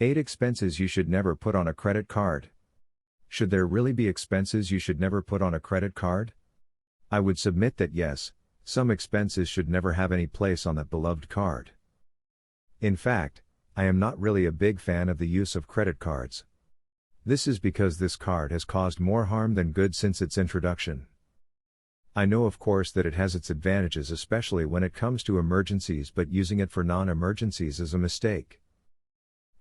8 expenses you should never put on a credit card. Should there really be expenses you should never put on a credit card? I would submit that yes, some expenses should never have any place on that beloved card. In fact, I am not really a big fan of the use of credit cards. This is because this card has caused more harm than good since its introduction. I know of course that it has its advantages, especially when it comes to emergencies, but using it for non-emergencies is a mistake.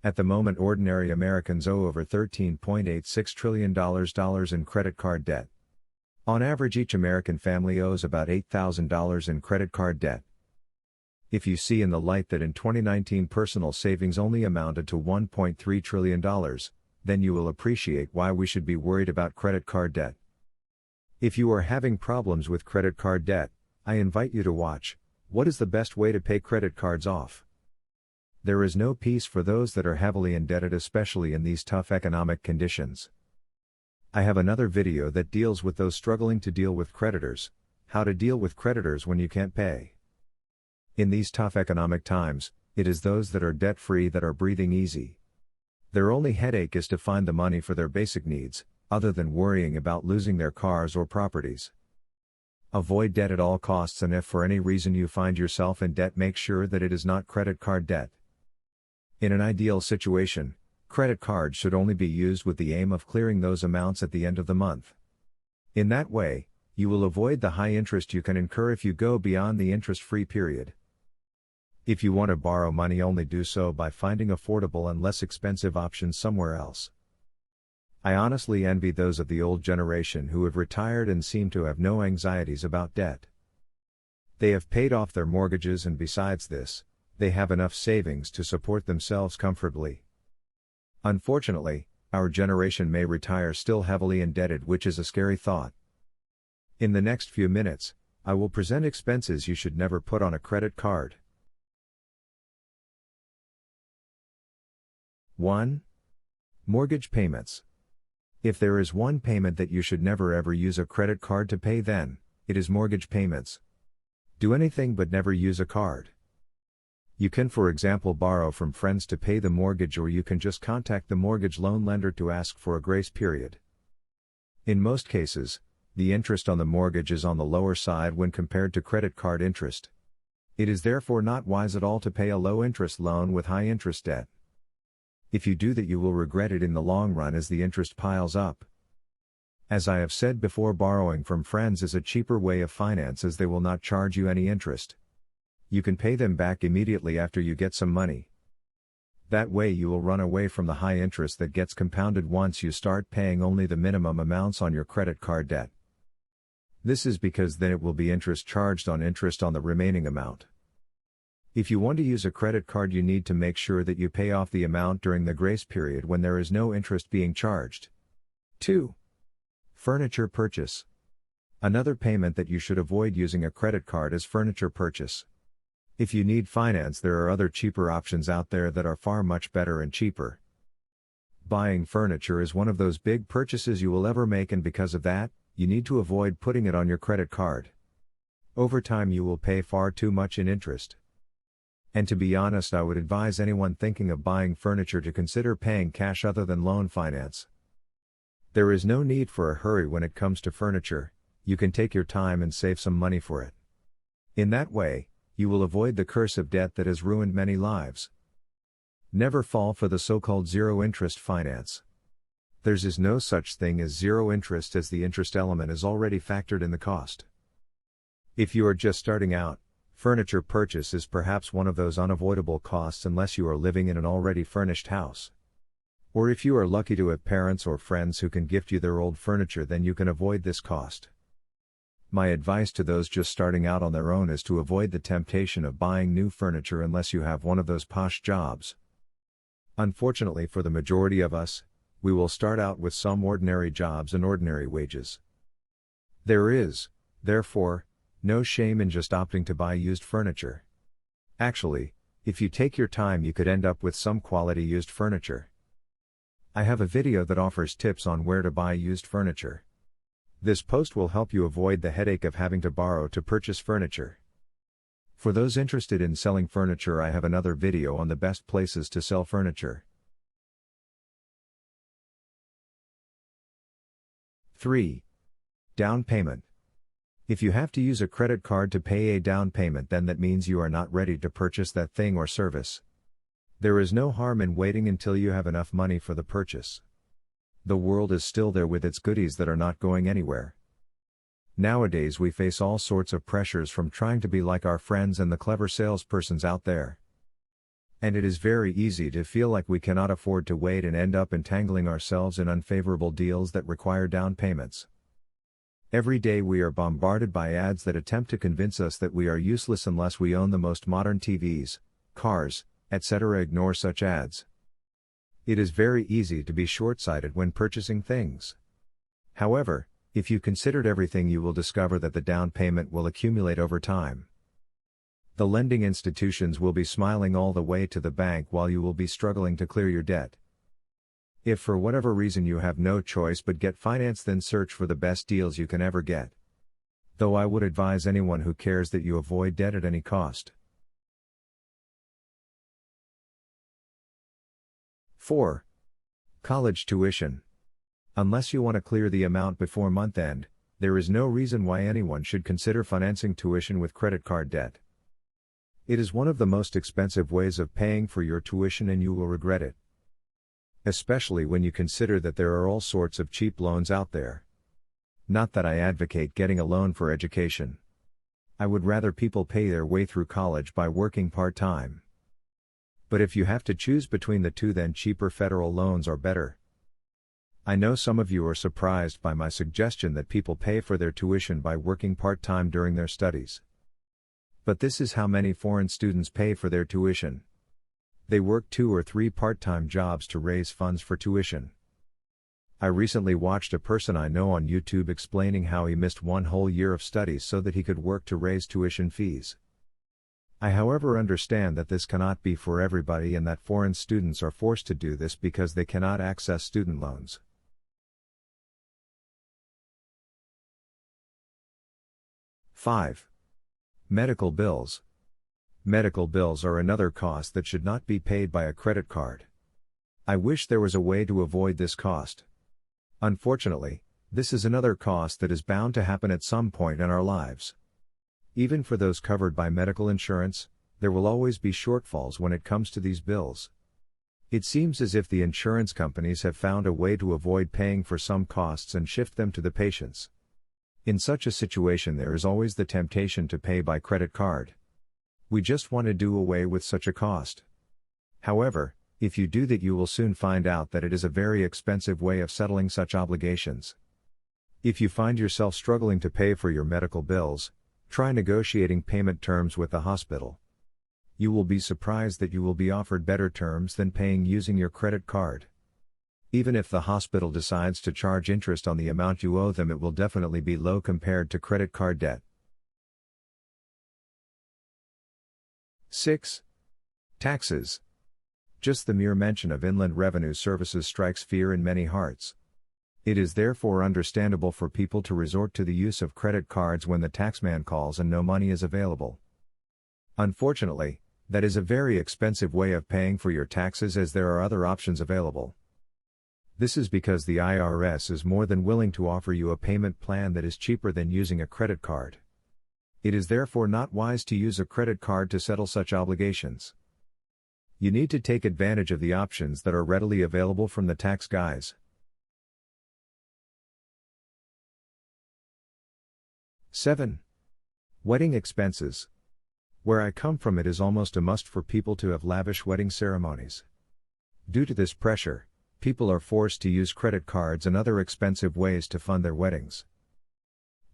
At the moment, ordinary Americans owe over $13.86 trillion in credit card debt. On average, each American family owes about $8,000 in credit card debt. If you see in the light that in 2019 personal savings only amounted to $1.3 trillion, then you will appreciate why we should be worried about credit card debt. If you are having problems with credit card debt, I invite you to watch, What is the Best Way to Pay Credit Cards Off? There is no peace for those that are heavily indebted, especially in these tough economic conditions. I have another video that deals with those struggling to deal with creditors, how to deal with creditors when you can't pay. In these tough economic times, it is those that are debt-free that are breathing easy. Their only headache is to find the money for their basic needs, other than worrying about losing their cars or properties. Avoid debt at all costs, and if for any reason you find yourself in debt, make sure that it is not credit card debt. In an ideal situation, credit cards should only be used with the aim of clearing those amounts at the end of the month. In that way, you will avoid the high interest you can incur if you go beyond the interest-free period. If you want to borrow money, only do so by finding affordable and less expensive options somewhere else. I honestly envy those of the old generation who have retired and seem to have no anxieties about debt. They have paid off their mortgages, and besides this, they have enough savings to support themselves comfortably. Unfortunately, our generation may retire still heavily indebted, which is a scary thought. In the next few minutes, I will present expenses you should never put on a credit card. 1. Mortgage payments. If there is one payment that you should never ever use a credit card to pay, then it is mortgage payments. Do anything but never use a card. You can, for example, borrow from friends to pay the mortgage, or you can just contact the mortgage loan lender to ask for a grace period. In most cases, the interest on the mortgage is on the lower side when compared to credit card interest. It is therefore not wise at all to pay a low-interest loan with high-interest debt. If you do that, you will regret it in the long run as the interest piles up. As I have said before, borrowing from friends is a cheaper way of finance, as they will not charge you any interest. You can pay them back immediately after you get some money. That way you will run away from the high interest that gets compounded once you start paying only the minimum amounts on your credit card debt. This is because then it will be interest charged on interest on the remaining amount. If you want to use a credit card, you need to make sure that you pay off the amount during the grace period when there is no interest being charged. 2. Furniture purchase. Another payment that you should avoid using a credit card is furniture purchase. If you need finance, there are other cheaper options out there that are far much better and cheaper. Buying furniture is one of those big purchases you will ever make, and because of that, you need to avoid putting it on your credit card. Over time you will pay far too much in interest. And to be honest, I would advise anyone thinking of buying furniture to consider paying cash other than loan finance. There is no need for a hurry when it comes to furniture. You can take your time and save some money for it. In that way, you will avoid the curse of debt that has ruined many lives. Never fall for the so-called zero-interest finance. There is no such thing as zero interest, as the interest element is already factored in the cost. If you are just starting out, furniture purchase is perhaps one of those unavoidable costs unless you are living in an already furnished house. Or if you are lucky to have parents or friends who can gift you their old furniture, then you can avoid this cost. My advice to those just starting out on their own is to avoid the temptation of buying new furniture unless you have one of those posh jobs. Unfortunately for the majority of us, we will start out with some ordinary jobs and ordinary wages. There is, therefore, no shame in just opting to buy used furniture. Actually, if you take your time, you could end up with some quality used furniture. I have a video that offers tips on where to buy used furniture. This post will help you avoid the headache of having to borrow to purchase furniture. For those interested in selling furniture, I have another video on the best places to sell furniture. 3. Down payment. If you have to use a credit card to pay a down payment, then that means you are not ready to purchase that thing or service. There is no harm in waiting until you have enough money for the purchase. The world is still there with its goodies that are not going anywhere. Nowadays we face all sorts of pressures from trying to be like our friends and the clever salespersons out there. And it is very easy to feel like we cannot afford to wait and end up entangling ourselves in unfavorable deals that require down payments. Every day we are bombarded by ads that attempt to convince us that we are useless unless we own the most modern TVs, cars, etc. Ignore such ads. It is very easy to be short-sighted when purchasing things. However, if you considered everything, you will discover that the down payment will accumulate over time. The lending institutions will be smiling all the way to the bank while you will be struggling to clear your debt. If for whatever reason you have no choice but get finance, then search for the best deals you can ever get. Though I would advise anyone who cares that you avoid debt at any cost. 4. College tuition. Unless you want to clear the amount before month end, there is no reason why anyone should consider financing tuition with credit card debt. It is one of the most expensive ways of paying for your tuition, and you will regret it. Especially when you consider that there are all sorts of cheap loans out there. Not that I advocate getting a loan for education. I would rather people pay their way through college by working part-time. But if you have to choose between the two, then cheaper federal loans are better. I know some of you are surprised by my suggestion that people pay for their tuition by working part-time during their studies. But this is how many foreign students pay for their tuition. They work 2 or 3 part-time jobs to raise funds for tuition. I recently watched a person I know on YouTube explaining how he missed 1 whole year of studies so that he could work to raise tuition fees. I however understand that this cannot be for everybody and that foreign students are forced to do this because they cannot access student loans. '5. Medical bills. Medical bills are another cost that should not be paid by a credit card. I wish there was a way to avoid this cost. Unfortunately, this is another cost that is bound to happen at some point in our lives. Even for those covered by medical insurance, there will always be shortfalls when it comes to these bills. It seems as if the insurance companies have found a way to avoid paying for some costs and shift them to the patients. In such a situation, there is always the temptation to pay by credit card. We just want to do away with such a cost. However, if you do that, you will soon find out that it is a very expensive way of settling such obligations. If you find yourself struggling to pay for your medical bills, try negotiating payment terms with the hospital. You will be surprised that you will be offered better terms than paying using your credit card. Even if the hospital decides to charge interest on the amount you owe them, it will definitely be low compared to credit card debt. 6. Taxes. Just the mere mention of Inland Revenue Services strikes fear in many hearts. It is therefore understandable for people to resort to the use of credit cards when the taxman calls and no money is available. Unfortunately, that is a very expensive way of paying for your taxes, as there are other options available. This is because the IRS is more than willing to offer you a payment plan that is cheaper than using a credit card. It is therefore not wise to use a credit card to settle such obligations. You need to take advantage of the options that are readily available from the tax guys. 7. Wedding expenses. Where I come from, it is almost a must for people to have lavish wedding ceremonies. Due to this pressure, people are forced to use credit cards and other expensive ways to fund their weddings.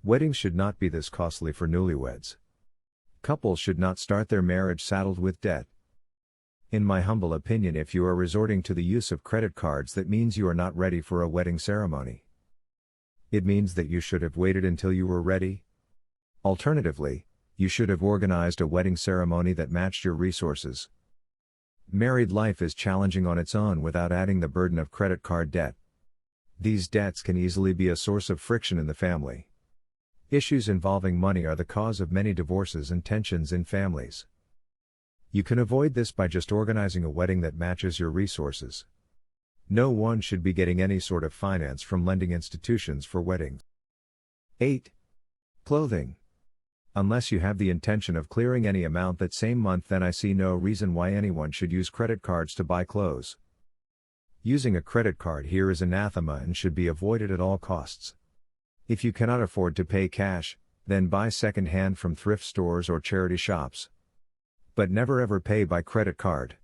Weddings should not be this costly for newlyweds. Couples should not start their marriage saddled with debt. In my humble opinion, if you are resorting to the use of credit cards, that means you are not ready for a wedding ceremony. It means that you should have waited until you were ready. Alternatively, you should have organized a wedding ceremony that matched your resources. Married life is challenging on its own without adding the burden of credit card debt. These debts can easily be a source of friction in the family. Issues involving money are the cause of many divorces and tensions in families. You can avoid this by just organizing a wedding that matches your resources. No one should be getting any sort of finance from lending institutions for weddings. 8. Clothing. Unless you have the intention of clearing any amount that same month, then I see no reason why anyone should use credit cards to buy clothes. Using a credit card here is anathema and should be avoided at all costs. If you cannot afford to pay cash, then buy second-hand from thrift stores or charity shops. But never ever pay by credit card.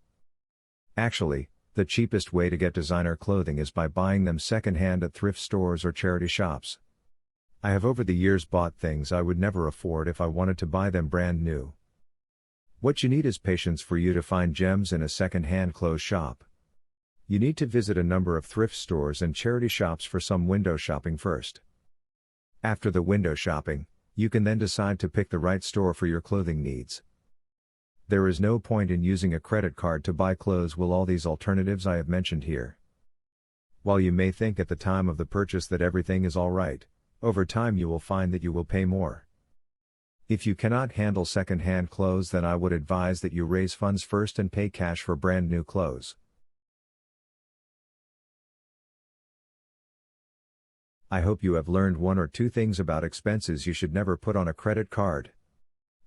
Actually, the cheapest way to get designer clothing is by buying them second-hand at thrift stores or charity shops. I have over the years bought things I would never afford if I wanted to buy them brand new. What you need is patience for you to find gems in a second-hand clothes shop. You need to visit a number of thrift stores and charity shops for some window shopping first. After the window shopping, you can then decide to pick the right store for your clothing needs. There is no point in using a credit card to buy clothes with all these alternatives I have mentioned here. While you may think at the time of the purchase that everything is alright, over time you will find that you will pay more. If you cannot handle second-hand clothes, then I would advise that you raise funds first and pay cash for brand new clothes. I hope you have learned one or two things about expenses you should never put on a credit card.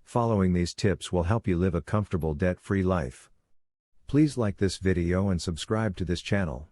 Following these tips will help you live a comfortable debt-free life. Please like this video and subscribe to this channel.